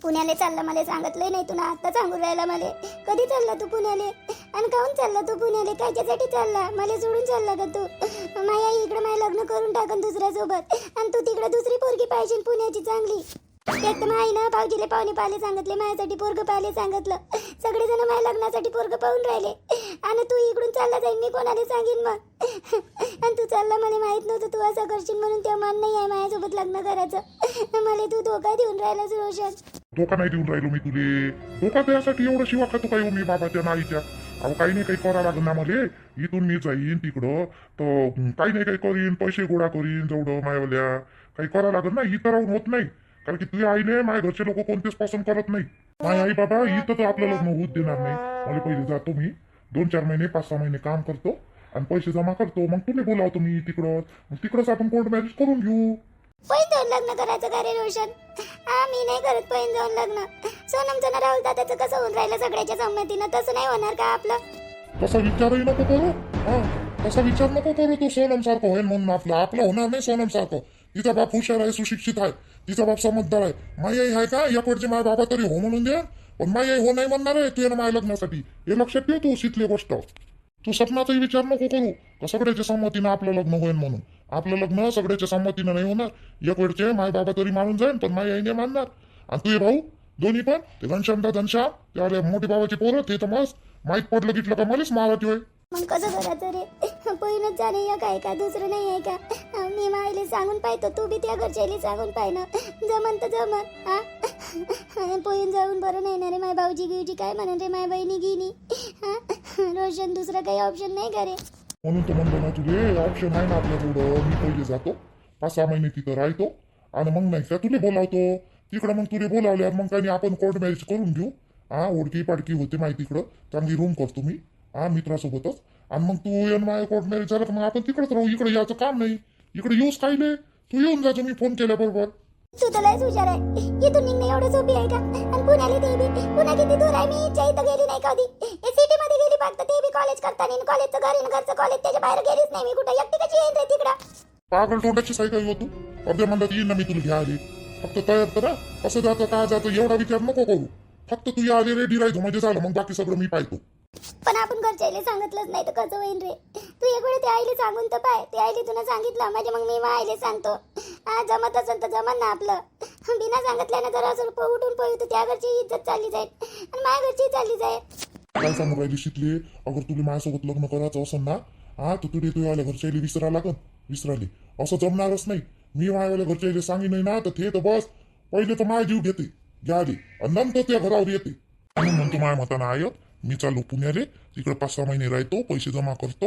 पुण्याले चालला मला सांगितलंय नाही तुला आता सांगून राहिला मला. कधी चालला तू पुण्याले आणि काहून चालला तू पुण्याले कायच्यासाठी चालला मला सोडून चालला का तू? माझ्या आई इकडे माझं लग्न करून टाकन दुसऱ्यासोबत आणि तू तिकडे दुसरी पोरगी पाहिजे पुण्याची चांगली. एक तर आई ना भाऊजीले पाहुणे पाहिले सांगितले माझ्यासाठी पोरग पाहिले सांगितलं. सगळेजण माझ्या लग्नासाठी पोरग पाहून राहिले आणि तू इकडून चालला जाईल मी कोणाला सांगेन मग. आणि तू चालला मला माहित नव्हतं तू असं करशील म्हणून तेव्हा मन नाही आहे माझ्यासोबत लग्न करायचं. मला तू धोका देऊन राहिलास रोशन. धोका नाही देऊन राहिलो मी तुले. धोका त्यासाठी एवढं शिवा खातो काय मी बाबाच्या नाईच्या. अहो काही नाही काही करा लागेल ना मला. इथून मी जाईन तिकडं तर काही नाही काही करीन पैसे गोळा करीन जेवढं मायवल्या काही करा लागेल ना. इथं राहून होत नाही कारण की तुझ्या आईने माझ्या घरचे लोक कोणतेच पसंत करत नाही. माझी आई बाबा इथं तर आपलं लग्न होऊच देणार नाही. मला पहिले जातो मी 2-4 महिने 5-6 महिने काम करतो आणि पैसे जमा करतो मग तुला बोलावतो मी तिकडं. मग तिकडंच आपण कोर्ट मॅरेज करून घेऊ. पैन जाऊन लग्न करायचं का रे रोशन? मी नाही करत पैन जाऊन लग्न. सोनमचं राहुल दादाचं कसं होऊन राहिलं सगळ्याच्या संमतीनं तसं नाही होणार का आपलं? तसा विचारही नको करू. तसा विचार नको करू तू सोनम सारखं होईल म्हणून आपलं होणार नाही सोनम सारखं. तिचा बाप हुशार आहे सुशिक्षित आहे तिचा बाप समजदार आहे. माई आई आहे का याकडचे माझ्या बाबा तरी हो म्हणून दे पण माई आई हो नाही म्हणणार आहे तू माझ्या लग्नासाठी. हे लक्षात ठेव तू शिकली गोष्ट. तू स्वप्नाचाही विचार नको करू का सगळ्याच्या संमतीनं आपलं लग्न होईल म्हणून. आपलं लग्न सगळ्याच्या संमतीनं नाही होणार. एक वेळचे माय बाबा तरी मानून जाईल पण माई आईने मानणार. आणि तुझे भाऊ दोन्ही पण ते घनश्यामदा घनश्याम त्याला मोठी बाबाची पोरं ते तर मस्त माहीत पडलं घेतलं का मलाच मारायची होय. मग कसं करायचं रे? पहिनच जाणे या काय का दुसरं नाही आहे का? मी मायले सांगून पाहतो तू बी त्या घरच्याला सांगून पाय ना. जमन तर जमन. पोईन जाऊन बरं नाही ना रे. माय भाऊजी गिवजी काय म्हणन रे माय बहिणी गिनी. रोशन दुसरं काही ऑप्शन नाही का रे? म्हणून तर म्हणलं ना तुले ऑप्शन आहे ना आपल्या पुढं. मी पहिले जातो 5-6 महिने तिथं राहतो आणि मग नाही का तुले बोलावतो तिकडं. मग तुले बोलावल्यावर मग काही आपण कोर्ट मॅरेज करून घेऊ. ओळखी पाडकी होते माहिती तिकडं चांगली रूम करतो मी मित्रासोबतच. आणि मग तू येऊन माझ्या कोर्ट मॅरेज झालं तर मग आपण तिकडेच राहू. इकडे याचं काम नाही. इकडे येऊच कायले तू येऊन जायचं मी फोन केल्याबरोबर. तू तर लयच हुशार आहे. इथून निघणं एवढं सोपी आहे का? आणि पुण्याला ते बी पुन्हा किती दूर आहे. मी इच्छा इथं गेली नाही कधी. सिटी मध्ये गेली फक्त ते बी कॉलेज करताना. कॉलेजचं घरी घरचं कॉलेज त्याच्या बाहेर गेलीच नाही मी कुठं. एकटी कशी येईन रे तिकडं? पागल तोंडाची सायकल होतो. अर्ध्या मंदात येईन ना मी तुला घ्या आली. फक्त तयार करा कसं जातं काय जातं एवढा विचार नको करू. फक्त तू या आली रेडी राहायचो म्हणजे झालं. मग बाकी सगळं मी पाहतो. पण आपण घरच्या सांगितलंच नाही तर कसं होईन रे? तू एक वेळ त्या आईला सांगून तर पाय. त्या आईला तुला सांगितलं म्हणजे मग मी आईला सांगतो. जमत असेल तर जमन ना आपलं. बिना सांगितल्यानं जरा असं उठून पळू तर त्या घरची इज्जत चालली जाईल आणि माझ्या घरची चालली जाईल. काय सांगू राहिली शिकले? अगर तुला माझ्यासोबत लग्न करायचं असेल ना तर तुला तू आल्या घरच्या विसरा लागन. विसराले असं जमणारच नाही. मी माझ्या घरच्या सांगी नाही ना तर ते तर बस पहिले तर माझा जीव घेते घ्या आली आणि नंतर त्या घरावर येते. म्हणून म्हणतो माझ्या मतानं आहे मी चालू पुण्याले तिकडे 5-6 महिने राहतो पैसे जमा करतो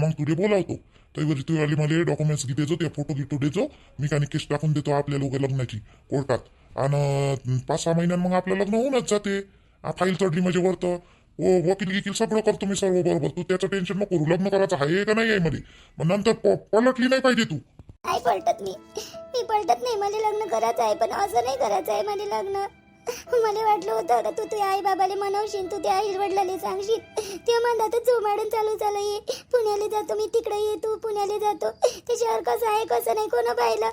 मग तुले बोलावतो. त्यावेळी तू आली मला डॉक्युमेंट्स घे देजो त्या फोटो गिटो देजो. मी काही केस टाकून देतो आपल्या लोक लग्नाची कोर्टात. आणि 5-6 महिन्यात मग आपलं लग्न होऊनच जाते. फाईल चढली म्हणजे वरतं वकील गिकील सगळं करतो मी सर्व बरोबर. तू त्याचं टेन्शन नको करू. लग्न करायचं आहे का नाही आहे मध्ये मग नंतर पलटली नाही पाहिजे तू. नाही पलटत मी पलटत नाही. मला लग्न करायचं आहे पण असं नाही करायचं आहे मला लग्न. मला वाटलं होतं का तू तुझ्या आई बाबाला मनवशील तू त्या आई वडिलांना सांगशील. ते म्हणतात झोमाडून चालू चालू ये पुण्याला जातो मी तिकडे ये तू पुण्याला जातो. त्याच्यावर कसं आहे कसं नाही कोण पाहिलं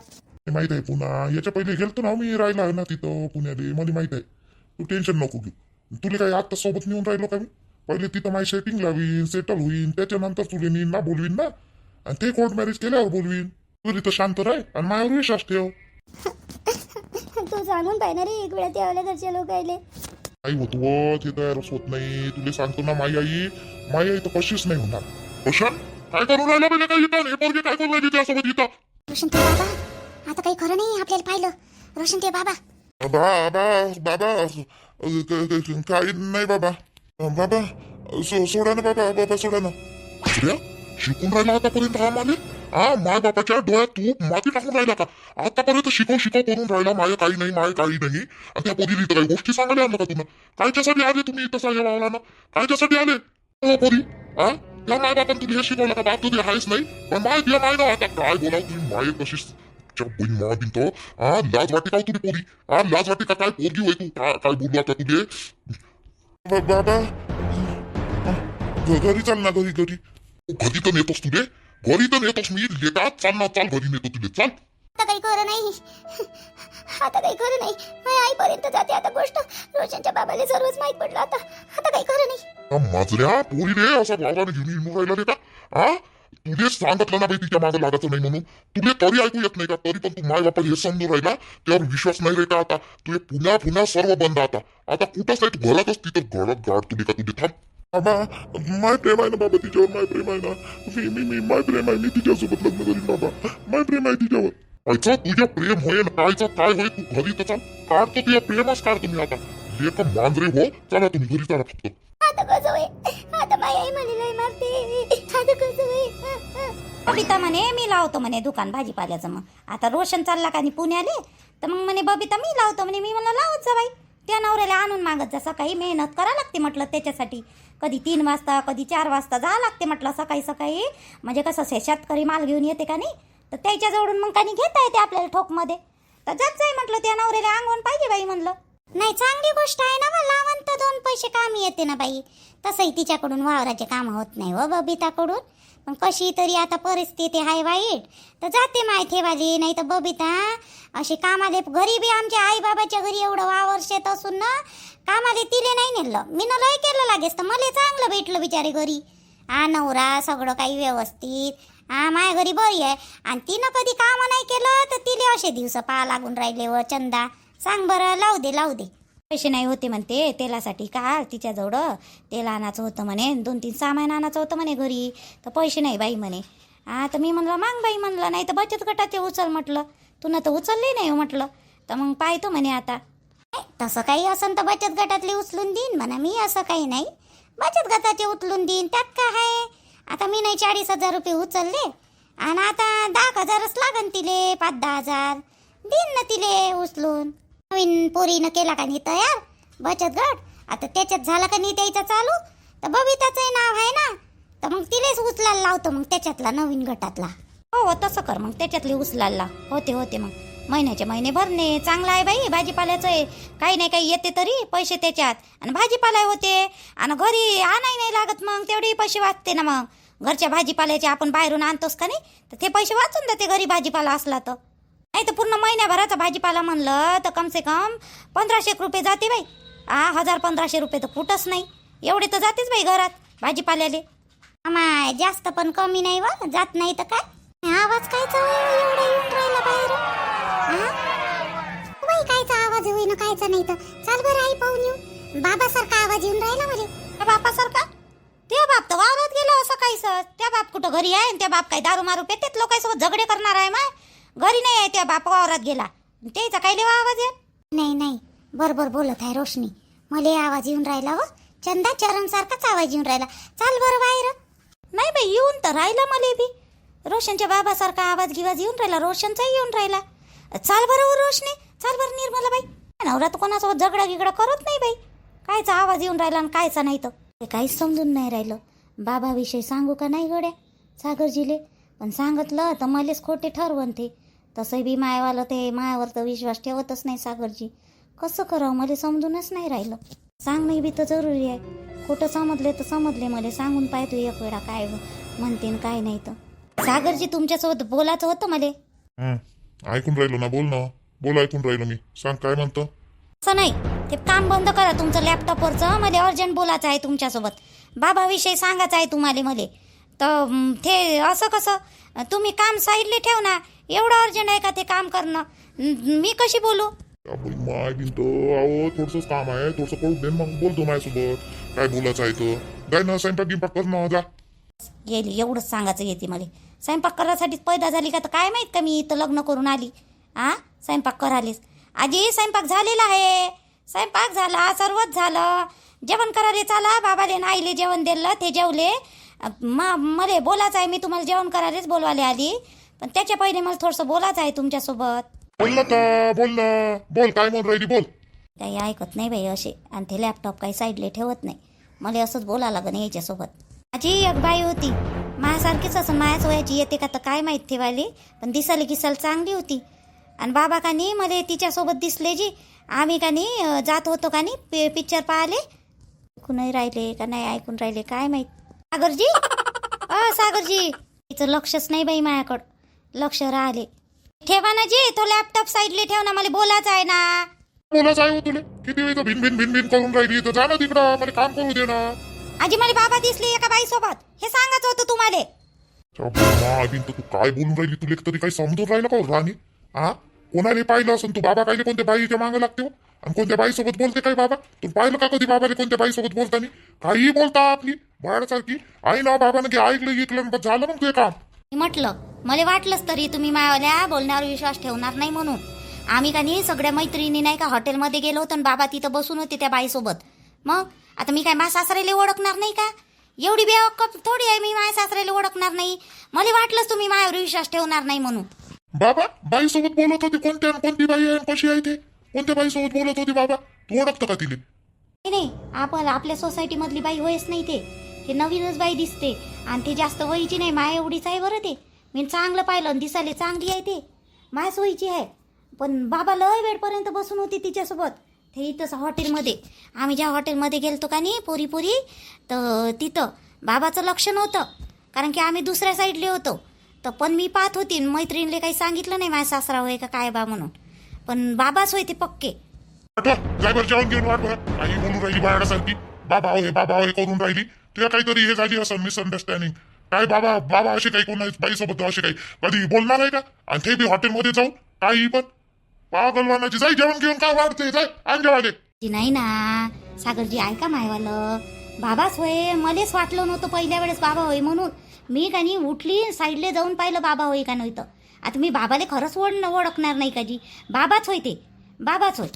माहित आहे. पुन्हा याच्या पहिले गेलतो ना मी राहिला ना तिथं पुण्याला मला माहित आहे. तू टेन्शन नको घेऊ. तुला काही आता सोबत नेऊन राहिलो का मी? पहिले तिथं माझी सेटिंग लावीन सेटल होईन त्याच्यानंतर तुला नेईन ना बोलवीन ना. आणि ते कोर्ट मॅरेज केल्यावर बोलवीन. तुला तर शांत राह आणि माझ्यावर विश्वास ठेव. तू सांगून पाहिजे रे एक वेळा त्यावेळेला घरच्या लोक आले. आई होतो ते तयारच होत नाही. तुला सांगतो ना माई आई तर कशीच नाही होणार. रोशन काय करून राहिला म्हणजे काय इथं? हे पोरगे काय करून राहिली त्यासोबत इथं? रोशन ते बाबा आता काही खरं नाही आपल्याला पाहिलं. रोशन ते बाबा काही नाही बाबा. बाबा सोडा ना बाबा सोडा ना. शिकून राहिला आतापर्यंत माय बापाच्या डोळ्यात तू माती टाकून राहिला का? आतापर्यंत शिकव करून राहिला. माय काही नाही आणि त्या पोरीला इथं काही गोष्टी सांगायला आणलं का तुला? कायच्यासाठी आले तुम्ही इथं सांगायला ना? कायच्यासाठी आले पोरी? त्या माय बापान तुला हे शिकवलं का? बाप तुझे आहेच नाही पण माय तिला माय ना आता काय बोलाव तुम्ही माय कशी मा बिनतो. लाज वाटे का तुझी पोरी? लाज वाटे का? काय पोरगी होय तू? काय बोलू आता तुझे? बाबा घरी चाल ना घरी तर नेतोस तुले. घरी तर नेतोस मी लेटा चाल ना चाल घरी नेतो तुले चाल. आता काही खरं नाही. आता काही खरं नाही. माझ्या आईपर्यंत जाते आता गोष्ट. रोशनच्या बाबाला सर्वच माहित पडलं आता. आता काही खरं नाही. माझऱ्या पोरी रे असा भावाने घेऊन येऊन राहिला रे का? हा तुझे सांगितलं ना बाई तिच्या मागे लागायचं नाही म्हणून. तुझे तरी ऐकू येत नाही का? तरी पण तू माय बापा हे समजून राहिला त्यावर विश्वास नाही रे का? आता तुझे पुन्हा पुन्हा सर्व बंद. आता कुठंच नाही, तू घरातच तिथं घरात गाड तुझे का तुझे थांब. बाबा माय प्रेम आहे ना बाबा तिच्यावर. माय प्रेम आहे ना. मी माय प्रेम आहे. मी तिच्यासोबत लग्न करीन बाबा. माय प्रेम आहे तिच्यावर. कायचं तुझ्या प्रेम होईल कायचं काय होईल तू घरी तर चाल. काढतो तुझ्या प्रेमच काढ तुम्ही आता. लेक मांजरे हो चला तुम्ही घरी चला फक्त. आता कसं होय? आता माझी आई मला लय मारते. आता कसं होय? बबिता म्हणे मी लावतो म्हणे दुकान भाजीपाल्याचं. मग आता रोशन चालला का पुण्याले तर मग म्हणे बबिता मी लावतो म्हणे. मी म्हणलं लावत जा बाई. त्या नवऱ्याला आणून मागत जा. सकाळी मेहनत करा लागते म्हटलं त्याच्यासाठी. कधी 3 वाजता कधी 4 वाजता जा लागते म्हटलं सकाळी सकाळी. म्हणजे कसं शेतकरी माल घेऊन येते का नाही तर त्याच्याजवळून मग काही घेता येते आपल्याला ठोकमध्ये. तर जात जाय म्हटलं त्या नवऱ्याला अंगवण पाहिजे बाई म्हणलं. नाही चांगली गोष्ट आहे ना. लावण तर 2 पैसे कामी येते ना बाई. तसंही तिच्याकडून वावराचे काम होत नाही हो बबिताकडून. पण कशी तरी आता परिस्थिती आहे वाईट तर जाते माय ठेवाली. नाही तर बबिता अशी कामाले घरी बी आमच्या आई बाबाच्या घरी एवढं वावर शेत असून ना कामाले तिले नाही नेलं. मी न लय केलं लागेस तर मला चांगलं भेटलं बिचारे घरी. नवरा सगळं काही व्यवस्थित. माझ्या घरी बरी आहे. आणि तिनं कधी काम नाही केलं तर तिले असे दिवस पाहा लागून राहिले व चंदा. सांग बरं लावू दे. पैसे नाही होते म्हणते तेलासाठी का तिच्याजवळ. तेल आणायचं होतं म्हणे. 2-3 सामान आणायचं होतं म्हणे घरी. तर पैसे नाही बाई म्हणे. तर मी म्हणलं माग बाई म्हणलं. नाही तर बचत गटाचे उचल म्हटलं. तुनं तर उचलले नाही म्हटलं. तर मग पाहतो म्हणे आता. तसं काही असं तर बचत गटातले उचलून देईन म्हणा मी. असं काही नाही. बचत गटाचे उचलून देईन त्यात काय आहे. आता मी नाही 40,000 रुपये उचलले आणि आता 10,000च लागन तिले. 5-10 हजार देईन ना तिले उचलून. नवीन पोरीनं केला का नाही तयार बचत गट. आता त्याच्यात झाला का नाही त्याचा चालू तर बबिताचंही नाव आहे ना. तर मग तिलेच उचलायला लावतो मग त्याच्यातला नवीन गटातला. हो तसं कर मग. त्याच्यातले उचलायला होते मग. महिन्याचे महिने भरणे चांगलं आहे बाई. भाजीपाल्याचं आहे काही नाही काही येते तरी पैसे त्याच्यात. आणि भाजीपाला होते आणि घरी आणाही नाही लागत. मग तेवढे पैसे वाचते ना. मग घरच्या भाजीपाल्याचे आपण बाहेरून आणतोस का नाही तर ते पैसे वाचून देते घरी भाजीपाला असला तर. नाही तर पूर्ण महिन्याभराचा भाजीपाला म्हणलं तर कमसे कम 1,500 रुपये जाते बाई. 1,000-1,500 रुपये तर कुठंच नाही. एवढे तर जातेच बाई घरात भाजीपाल्याले. आम्हा जास्त पण कमी नाही व जात नाही तर काय. आवाज कायचा एवढा येऊन राहिला बाहेर. बाई कायचा आवाज होईना कायचा नाही तर. चाल बरं आई पाहून येऊ. बाबासारखा आवाज येऊन राहिला मला. त्या बापासारखा? त्या बाप तर वावरात गेला असं काहीच. त्या बाप कुठं घरी आहे. त्या बाप काय दारू मारू पेतेत लोकांसोबत झगडे करणार आहे. माय घरी नाही आहे त्या बाप वावरात गेला. त्याचा काय लेवा आवाज आहे. नाही बरोबर बोलत आहे रोशनी. मला आवाज येऊन राहिला व चंदा चरण सारखाच आवाज येऊन राहिला. चाल बरं बाहेर. नाही बाई येऊन तर राहिला मला बी. रोशनच्या बाबासारखा आवाज गिवाज येऊन राहिला. रोशनचाही येऊन राहिला. चाल बरं रोशनी. चाल बरं निर्मला बाई. नवरा तर कोणासोबत झगडा गिगडा करत नाही बाई. कायचा आवाज येऊन राहिला आणि कायचा नाही तर ते काहीच समजून नाही राहिलं. बाबाविषयी सांगू का नाही गड्या सागरजीले. पण सांगितलं तर मलाच खोटे ठरवण ते. तसं बी मायावाला ते मायावर तर विश्वास ठेवतच नाही सागरजी. कसं करावं मला समजूनच नाही राहिलं. सांगणं बी तर जरुरी आहे. खोटं समजले तर समजले. मला सांगून पाहतो एक वेळा काय म्हणते काय नाही तर. सागरजी तुमच्यासोबत बोलायचं होतं मला. ऐकून राहिलो ना. बोल ना. बोल ऐकून राहिलो मी. सांग काय म्हणतो. असं नाही ते काम बंद करा तुमचं लॅपटॉपवरचं. मला अर्जंट बोलायचं आहे तुमच्यासोबत. बाबाविषयी सांगायचं आहे तुम्हाला मला. तर ते असं कसं तुम्ही काम साईडले ठेव ना. एवढं अर्जंट आहे का ते काम करणं. मी कशी बोलू. माय बिनतो अहो थोडंसंच काम आहे. थोडंसं कळू दे मग बोलतो माझ्यासोबत. काय बोलायचं आहे तर काय ना स्वयंपाक गिंपाक कर ना जा. गेली एवढंच सांगायचं येते मला. स्वयंपाक करायसाठीच पैदा झाली का तर काय माहीत का मी इथं लग्न करून आली. स्वयंपाक करालीस. आजी स्वयंपाक झालेला आहे. स्वयंपाक झाला सर्वच झालं. जेवण करायला चाला. बाबाले ना आईले जेवण दिलं ते जेवले. मला बोलायचं आहे. मी तुम्हाला जेवण करायलाच बोलवायला आली. पण त्याच्या पहिले मला थोडंसं बोलायचं आहे तुमच्यासोबत. बोल ना का बोल ना. बोल काय म्हणून राहिली बोल. काही ऐकत नाही बाई असे. आणि ते लॅपटॉप काही साईडले ठेवत नाही. मला असंच बोला लागन याच्यासोबत. माझी एक बाई होती माझ्यासारखीच असं माझ्याच वयाची येते का तर काय माहीत ठेवायली. पण दिसायला गिसायला चांगली होती. आणि बाबा का नाही मला तिच्यासोबत दिसले जी. आम्ही का नाही जात होतो का नाही पिक्चर पाहिले. ऐकूनही राहिले का नाही ऐकून राहिले काय माहीत. सागरजी सागरजी तिचं लक्षच नाही बाई माझ्याकडं. लक्ष राहिले ठेवा ना जी, तो लॅपटॉप साईडले ठेव ना, मला बोलायचं आहे ना. बोलाच आहे हो तुले किती वेळ भिन भिन भिन भिन करून राहिली तर जा ना तिकडं मला काम करू दे ना. आजी मला बाबा दिसली एका बाई सोबत, हे सांगायचं होतं तुम्हाला. बिन तर तू काय बोलून राहिली तुला तरी काही समजून राहिलं का हो राणी? हा कोणाला पाहिलं असं तू बाबा काय कोणत्या बाईच्या मागं लागते हो? आणि कोणत्या बाईसोबत बोलते काय बाबा? तू पाहिलं का कधी बाबाने कोणत्या बाईसोबत बोलताना? काही बोलता आपली बाळासारखी आई ना बाबानं की ऐकलं ऐकलं बस झालं मग ते काम. मी म्हटलं मला वाटलंच तरी तुम्ही मायावाल्या बोलण्यावर विश्वास ठेवणार नाही म्हणून. आम्ही का नाही सगळ्या मैत्रिणी नाही का हॉटेलमध्ये गेलो होतो आणि बाबा तिथं बसून होते त्या बाईसोबत. मग आता मी काय माझ्या सासऱ्याला ओळखणार नाही का? एवढी बेवकूफ थोडी आहे मी माझ्या सासऱ्याला ओळखणार नाही. मला वाटलंच तुम्ही माझ्यावर विश्वास ठेवणार नाही म्हणून. बाबा बाईसोबत बोलत होती कोणत्या कोणती बाई आहे कशी आहे ते? कोणत्या बाईसोबत बोलत होती बाबा? तू ओळखतं का तिले? नाही आपण आपल्या सोसायटीमधली बाई होयच नाही ते नवीनच बाई दिसते आणि ती जास्त वयची नाही, माया एवढीच आहे बरं. ते मी चांगलं पाहिलं आणि दिसायला चांगली आहे, ते मायाच वयची आहे. पण बाबा लय वेळपर्यंत बसून होती तिच्यासोबत ते इथंच हॉटेलमध्ये. आम्ही ज्या हॉटेलमध्ये गेलतो का नाही पोरी तर तिथं बाबाचं लक्ष नव्हतं, कारण की आम्ही दुसऱ्या साईडले होतो. तर पण मी पाहत होती, मैत्रिणीला काही सांगितलं नाही माझ्या सासरा होय का काय बा म्हणून, पण बाबाच होय ते पक्के. ड्रायव्हर जेवण घेऊन वाट बघा काही बोलून राहिली बाळासारखी. बाबा होय करून राहिली. तुला काहीतरी हे झाली असं मिसअंडरस्टँडिंग. काय बाबा बाबा असे काही कोण बाईसोबत असे काही कधी बोलणार आहे का? आणि ते बी हॉटेलमध्ये जाऊन काही पण पागलवानाची. जाई जेवण घेऊन काय वाढते जाय आणजेवाले. नाही ना सागरजी ऐका मायवालं, बाबाच होय. मलाच वाटलं नव्हतं पहिल्या वेळेस बाबा होय म्हणून. मी का नाही उठली साईडले जाऊन पाहिलं बाबा होय का नव्हतं. आता मी बाबाले खरंच ओळखणार नाही का जी? बाबाच होय ते बाबाच होय.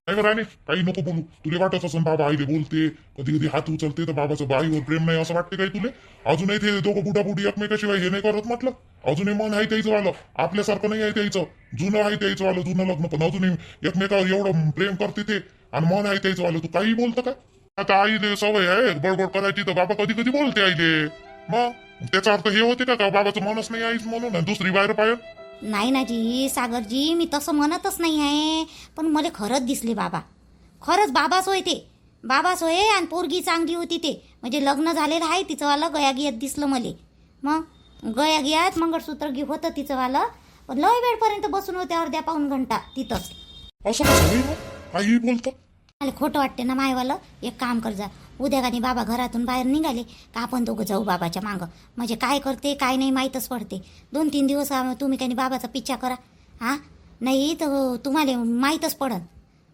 नाही राणे काही नको बोलू. तुला वाटत असं बाबा आईले बोलते कधी कधी हात उचलते तर बाबाचं बाईवर प्रेम नाही असं वाटते काही तुले? अजूनही ते दोघं बुडाबुडी एकमेकाशिवाय हे नाही करत म्हटलं. अजूनही मन आहे त्याचं वालं, आपल्यासारखं नाही आहे त्याचं. जुनं आहे त्याचं वालं, जुनं लग्न. पण अजूनही एकमेकावर एवढं प्रेम करते ते आणि मन आहे त्याचं वालं. तू काही बोलतं का? आता आईले सवय आहे बडबड करायची तर बाबा कधी कधी बोलते आईले. मग त्याचा अर्थ हे होते का बाबाचं मनच नाही आईच म्हणून दुसरी बाहेर पाहिजे? नाही ना जी सागरजी, मी तसं म्हणतच नाही आहे. पण मला खरंच दिसले बाबा. खरंच बाबाच होय ते बाबाच होय. आणि पोरगी चांगली होती ते, म्हणजे लग्न झालेलं आहे तिचं वालं. गयागियात दिसलं मला. मग गयागियात मंगळसूत्र होतं तिचं वालं. पण लय वेळपर्यंत बसून होते, अर्ध्या पाऊण घंटा तिथंच. असं कसं काही बोलतं? मला खोटं वाटते ना मायवालं. एक काम कर जा, उद्या का नाही बाबा घरातून बाहेर निघाले का आपण दोघं जाऊ बाबाच्या मागं. म्हणजे काय करते काय नाही माहीतच पडते. 2-3 दिवस तुम्ही काही बाबाचा पिच्छा करा. हां नाही तर तुम्हाला माहीतच पडन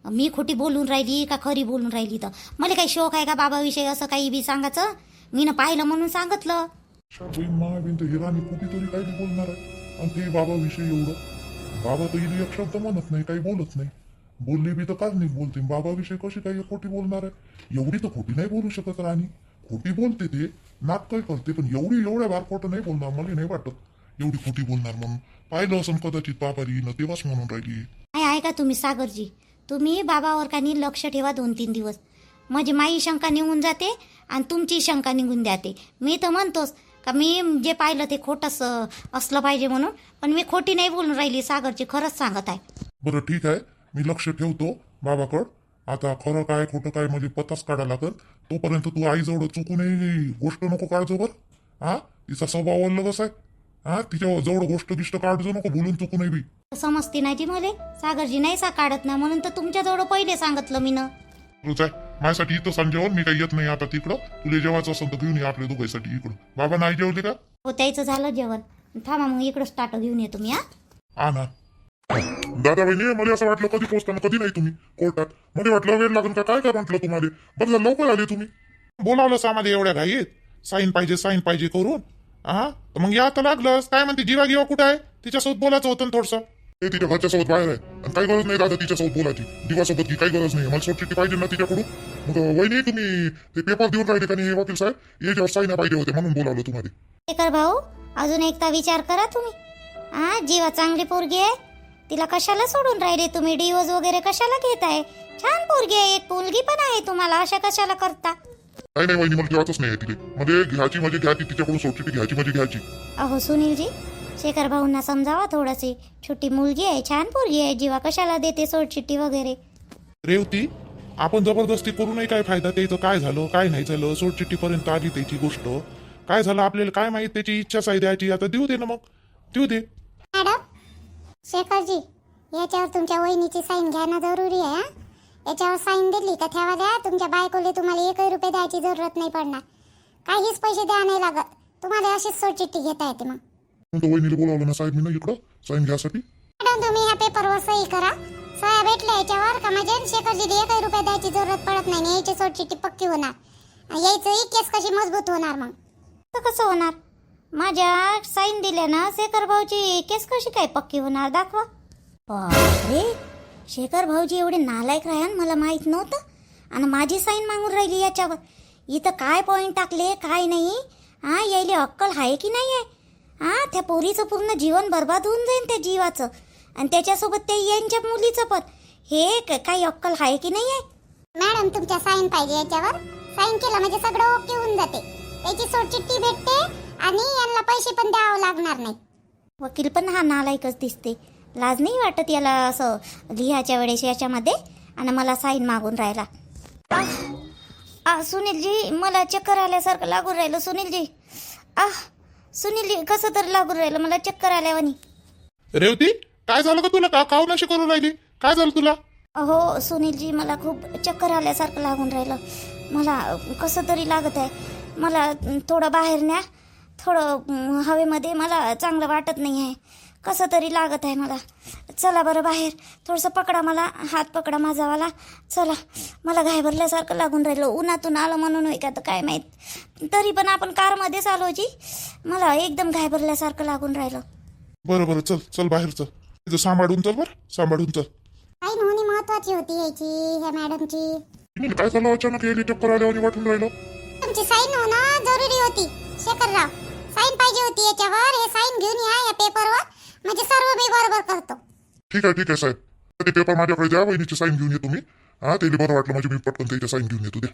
मी खोटी बोलून राहिली का खरी बोलून राहिली. तर मला काही शोक आहे का बाबाविषयी असं काही बी सांगायचं? मी ना पाहिलं म्हणून सांगितलं. हिराणी कुठेतरी काही बोलणार आहे आणि ते बाबाविषयी एवढं. बाबा तर हिला एक शब्द म्हणत नाही, काही बोलत नाही. बोलली बी तर काच नाही बोलते. बाबाविषयी कशी काही खोटी बोलणार आहे? एवढी तर खोटी नाही बोलू शकत राणी. खोटी बोलते ते नाटकं करते, पण एवढ्या बार खोटं नाही बोलणार. मला नाही वाटत एवढी खोटी बोलणार म्हणून. पाहिलं असं कदाचित बाबारी न तेव्हाच म्हणून राहिली. आहे का तुम्ही सागरजी, तुम्ही बाबावर का नाही लक्ष ठेवा 2-3 दिवस. म्हणजे माई शंका निघून जाते आणि तुमची शंका निघून जाते. मी तर म्हणतोच का मी जे पाहिलं ते खोटंच असलं पाहिजे म्हणून. पण मी खोटी नाही बोलून राहिली सागरजी, खरंच सांगत आहे. बरं ठीक आहे, मी लक्ष ठेवतो बाबाकड. आता खरं काय खोटं काय म्हणजे पताच काढा लागत. तोपर्यंत तू आईजवळ चुकूनही गोष्ट नको काढजो बर. हा तिचा स्वभाव अलगच आहे. हा तिच्या जवळ गोष्ट गिष्ट काढजो नको भुलून चुकूनही बी. समजते ना जी मले सागरजी, नाही काढत ना म्हणून तर तुमच्याजवळ पहिले सांगितलं मी ना. तुझ आहे माझ्यासाठी इथं सांजेवर मी काही येत नाही आता तिकडं. तुला जेवायचं असेल तर घेऊन ये आपल्या दोघांसाठी इकडं. बाबा नाही जेवले का? हो त्याचं झालं जेवण. थांबा मग इकडंच ताटं घेऊन येतो मी. हा ना दादा बहिणी, मला असं वाटलं कधी पोहोचताना कधी नाही तुम्ही कोर्टात. मला वाटलं वेळ लागून का काय म्हटलं तुम्हाला. बदला लवकर आले तुम्ही. बोलावलं आम्हाला एवढ्या घाईत. साईन पाहिजे करून. हा तर मग या तर लागलंच. काय म्हणते जीवा गिवा कुठं आहे? तिच्यासोबत बोलायचं होतं ना थोडसं. ते तिच्या घरच्यासोबत बाहेर आहे आणि काही गरज नाही दादा तिच्यासोबत बोलायची. दिवासोबत की काही गरज नाही. मला सोडचिट्टी पाहिजे ना तिच्याकडून. मग वहिनी तुम्ही ते पेपर देऊन राहिले का नाही वकील साहेब? याच्यावर साईन पाहिजे होते म्हणून बोलावलं तुम्हाला. शेखर भाऊ अजून एकदा विचार करा तुम्ही. जीवा चांगली पोरगी आहे, तिला कशाला सोडून राहिले तुम्ही? डिवोर्स वगैरे कशाला घेताय? छान पोरगी आहे, एक मुलगी पण आहे तुम्हाला, अशा कशाला करता? नाही वहिनी मला ठेवायचंच नाही तिथे. मध्ये घ्यायची म्हणजे घ्यायची, तिच्याकडून सोडचिट्टी घ्यायची म्हणजे घ्यायची. अहो सुनीलजी, शेखर भाऊंना समजावा थोडीशी. छोटी मुलगी आहे, छान पोरगी आहे, जीवा कशाला देते सोडचिट्टी वगैरे? रेवती आपण जबरदस्ती करू नये. काय फायदा त्याचं? काय झालं काय नाही झालं? सोडचिट्टीपर्यंत आली त्याची गोष्ट. काय झालं आपल्याला काय माहित? त्याची इच्छा आहे द्यायची. आता देऊ दे ना, मग देऊ दे. मॅडम शेखरजी, याच्यावर तुमच्या वहिनीची साईन घ्यायला जरुरी आहे हा. याच्यावर साईन दिली का ठेवाल्या तुमच्या बायकोले तुम्हाला 1 रुपये द्यायची जरूरत नाही पडणार. काहीच पैसे द्या नाही लागत. तुम्हाला अशीच सोडचिठ्ठी घेता येते मग. म्हणतो वहिनीला बोलावलं ना साहेब मी ना इकडं साईन घ्यासाठी. मॅडम तुम्ही ह्या पेपरवर सही करा. सह्या भेटल्या याच्यावर का म्हणजे शेखरजीला 1 रुपये द्यायची जरूरत पडत नाही आणि याची सोडचिठ्ठी पक्की होणार. यायचं केस कशी मजबूत होणार मग. तर कसं होणार? माझ्या साईन दिल्या ना शेखर भाऊची केस कशी काय पक्की होणार? दाखवा. बापरे, शेखर भाऊजी एवढे नालायक राहन मला माहित नव्हतं आणि माझी साईन मागून राहिली याच्यावर. इथं काय पॉईंट टाकले काय नाही. हा, यायले अक्कल आहे की नाही आहे? हा, त्या पोरीचं पूर्ण जीवन बर्बाद होऊन जाईल त्या जीवाचं आणि त्याच्यासोबत त्या यांच्या मुलीचं पण. हे काही अक्कल आहे की नाही आहे? मॅडम तुमच्या साईन पाहिजे याच्यावर. साईन केलं म्हणजे सगळं ओके होऊन जाते. त्याची सोडचिठ्ठी भेटते आणि यांना पैसे पण द्यावं लागणार नाही. वकील पण हा नालायकच दिसते. लाज नाही वाटत याला असं लिहायच्या वेळेस याच्यामध्ये आणि मला साईन मागून राहिला. सुनीलजी, मला चक्कर आल्यासारखं लागून राहिलं. सुनीलजी, सुनीलजी, कसं तरी लागून राहिलं मला चक्कर आल्यावानी. रेवती, काय झालं का तुला? का काऊन अशी करून राहिली? काय झालं तुला? हो सुनीलजी, मला खूप चक्कर आल्यासारखं लागून राहिलं. मला कसं तरी लागत आहे. मला थोडं बाहेर न्या. थोडं हवेमध्ये मला चांगलं वाटत नाही आहे. कसं तरी लागत आहे मला. चला बरं बाहेर. थोडंसं पकडा मला. हात पकडा माझावाला. चला, मला घाय भरल्यासारखं लागून राहिलं. उन्हातून आलं म्हणून होय का तर काय माहीत. तरी पण आपण कारमध्येच आलो जी. मला एकदम घाय भरल्यासारखं लागून राहिलं. बरं बरं, चल चल बाहेर चल. तिथं सांभाळून चल बरं, सांभाळून चल. साईन होणी महत्वाची होती याची ह्या मॅडमची. काय झालं अचानक यायली चक्कर आल्यावानी वाटून राहिलं? तुमची साईन होणं जरुरी होती शेखरराव. साईन पाहिजे होती याच्यावर. हे साईन घेऊन या पेपरवर म्हणजे सर्व मी बरोबर करतो. ठीक आहे साहेब. ते पेपर माझ्याकडे द्या. वहिनीची साईन घेऊन येतो मी. हा, ते बरं वाटलं म्हणजे मी पटकन त्याची साईन घेऊन येतो. द्या.